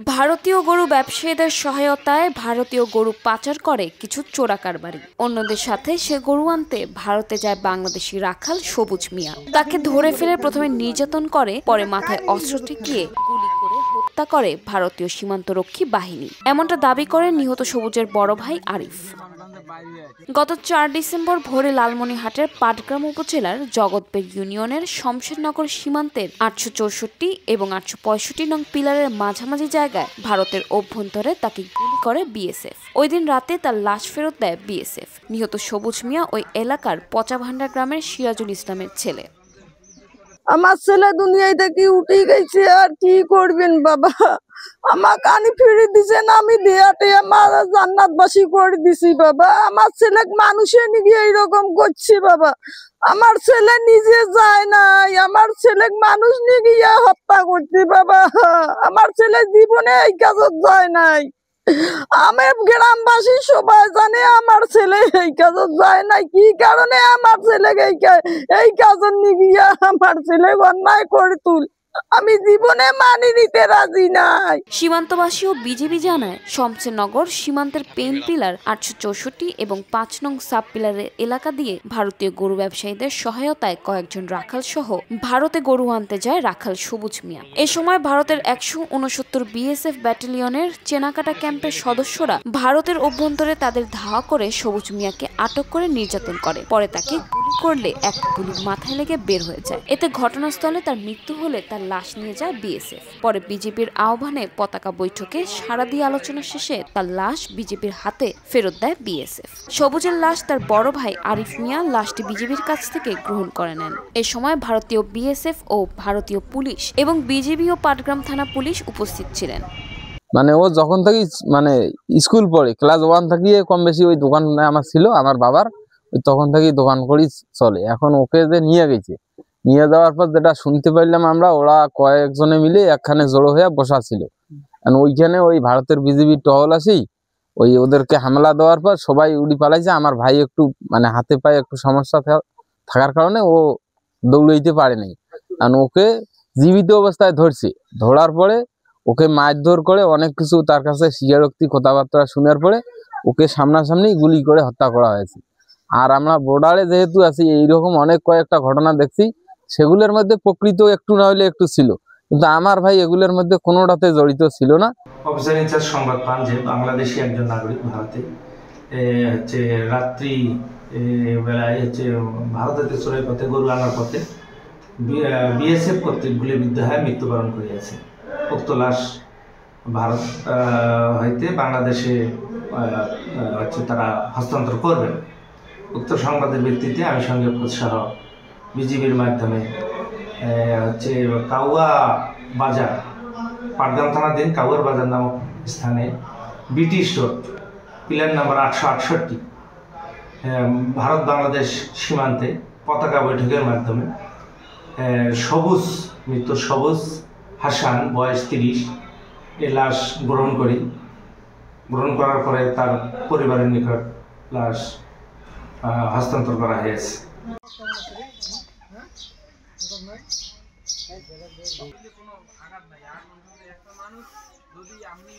ভারতীয় গরু ব্যবসায়ীদের সহায়তায় ভারতীয় গরু পাচার করে কিছু চোরা কারবারি। অন্যদের সাথে সে গরু আনতে ভারতে যায় বাংলাদেশি রাখাল সবুজ মিয়া। তাকে ধরে ফেলে প্রথমে নির্যাতন করে, পরে মাথায় অস্ত্র ঠেকিয়ে গুলি করে হত্যা করে ভারতীয় সীমান্তরক্ষী বাহিনী, এমনটা দাবি করে নিহত সবুজের বড় ভাই আরিফ। গত ৪ ডিসেম্বর ভোরে লালমনিরহাটের পাটগ্রাম উপজেলার জগৎবের ইউনিয়নের শমশেরনগর সীমান্তের ৮৬৪ এবং ৮৬৫ নং পিলারের মাঝামাঝি জায়গায় ভারতের অভ্যন্তরে তাকে গুলি করে বিএসএফ। ওই দিন রাতে তার লাশ ফেরত দেয় বিএসএফ। নিহত সবুজ মিয়া ওই এলাকার পচাভান্ডার গ্রামের সিরাজুল ইসলামের ছেলে। আমার ছেলে দুনিয়ায় থেকে উঠে গেছে, আর কি করবেন বাবা, আমার কানি ফিরে দিছেন, আমি দেয়াতে আমার জান্নাতবাসী করে দিছি বাবা। আমার ছেলে মানুষের নিয়ে এইরকম করছে বাবা, আমার ছেলে নিজে যায় নাই, আমার ছেলে মানুষ নিয়ে গিয়ে হত্যা করছে বাবা। আমার ছেলে জীবনে এই কাজত যায় নাই, আমি গ্রামবাসী সবাই জানে আমার ছেলে এই কাজত যায় নাই। কি কারণে আমার ছেলেকে এই কাজত নিয়ে গিয়া আমার ছেলে অন্যায় করে তুল, আমি জীবনে মানি নিতে রাজি নাই। সীমান্তবাসী ও বিজেপি জানায়, শমশেরনগর সীমান্তের পেন পিলার ৮৬৪ এবং ৫ নং সাব পিলারের এলাকা দিয়ে ভারতীয় গরু ব্যবসায়ীদের সহায়তায় কয়েকজন রাখাল সহ ভারতে গরু আনতে যায় রাখাল সবুজ মিয়া। এ সময় ভারতের ১৬৯ বিএসএফ ব্যাটালিয়নের চেনাকাটা ক্যাম্পের সদস্যরা ভারতের অভ্যন্তরে তাদের ধাওয়া করে সবুজ মিয়াকে আটক করে নির্যাতন করে। পরে তাকে গুলি করলে এক গুলি মাথায় লেগে বের হয়ে যায়। এতে ঘটনাস্থলে তার মৃত্যু হলে তার লাশ নিয়ে যায় বিএসএফ। পরে বিজেপির আহ্বানে পতাকা বৈঠকে সাড়া দিয়ে আলোচনা শেষে তার লাশ বিজেপির হাতে ফেরত দেয় বিএসএফ। সবুজের লাশ তার বড় ভাই আরিফ মিয়া লাশটি বিজেপির কাছ থেকে গ্রহণ করে নেন। এ সময় ভারতীয় বিএসএফ ও ভারতীয় পুলিশ এবং বিজেপি ও পাটগ্রাম থানা পুলিশ উপস্থিত ছিলেন। মানে ও যখন থেকে মানে স্কুল পড়ে ক্লাস 1 থেকে কম বেশি ওই দোকান আমার ছিল, আমার বাবার, ওই তখন থেকেই দোকান করেই চলে। এখন ওকে যে নিয়ে গেছে, নিয়ে যাওয়ার পর যেটা শুনতে পারলাম আমরা, ওরা কয়েকজনে মিলে একখানে জড়ো হয়ে বসা ছিল। ওইখানে ওই ভারতের বিজেপি টহল আসি, ওই ওদেরকে হামলা দেওয়ার পর সবাই উড়ি পালাইছে। আমার ভাই একটু মানে হাতে পায়ে একটু সমস্যা থাকার কারণে ও দৌড়াইতে পারে নাই। আর ওকে জীবিত অবস্থায় ধরছে, ধরার পরে ওকে মারধর করে অনেক কিছু তার কাছে স্বীকারোক্তি কথাবার্তা শোনার পরে ওকে সামনাসামনি গুলি করে হত্যা করা হয়েছে। আর আমরা বর্ডারে যেহেতু আছি, এইরকম অনেক কয়েকটা ঘটনা দেখছি, সেগুলোর মধ্যে প্রকৃত একটু না হলে একটু ছিল, কিন্তু আমার ভাই এগুলোর মধ্যে কোনোটাতে জড়িত ছিল না। অফিসার ইনচার্জ সংবাদ পান যে বাংলাদেশি একজন নাগরিক ভারতে হচ্ছে রাত্রি বেলায় হচ্ছে ভারতের চোরের পথে গরু আনার পথে বিএসএফ কর্তৃক গুলিবিদ্ধ হয়ে মৃত্যুবরণ করিয়াছে। উক্ত লাশ ভারত হইতে বাংলাদেশে হচ্ছে তারা হস্তান্তর করবেন। উক্ত সংবাদের ভিত্তিতে আমি সঙ্গে উৎসাহ বিজিবির মাধ্যমে হচ্ছে কাউয়া বাজার, পাটগ্রাম থানাধীন কাউয়ার বাজার নামক স্থানে British road pillar number ৮৬৮ Bharat Bangladesh সীমান্তে পতাকা বৈঠকের মাধ্যমে সবুজ, মৃত সবুজ হাসান, বয়স ৩০, এই লাশ গ্রহণ করি। গ্রহণ করার পরে তার পরিবারের নিকট লাশ হস্তান্তর করা হয়েছে। কোনো আঘাত নাই, আর একটা মানুষ যদি আমি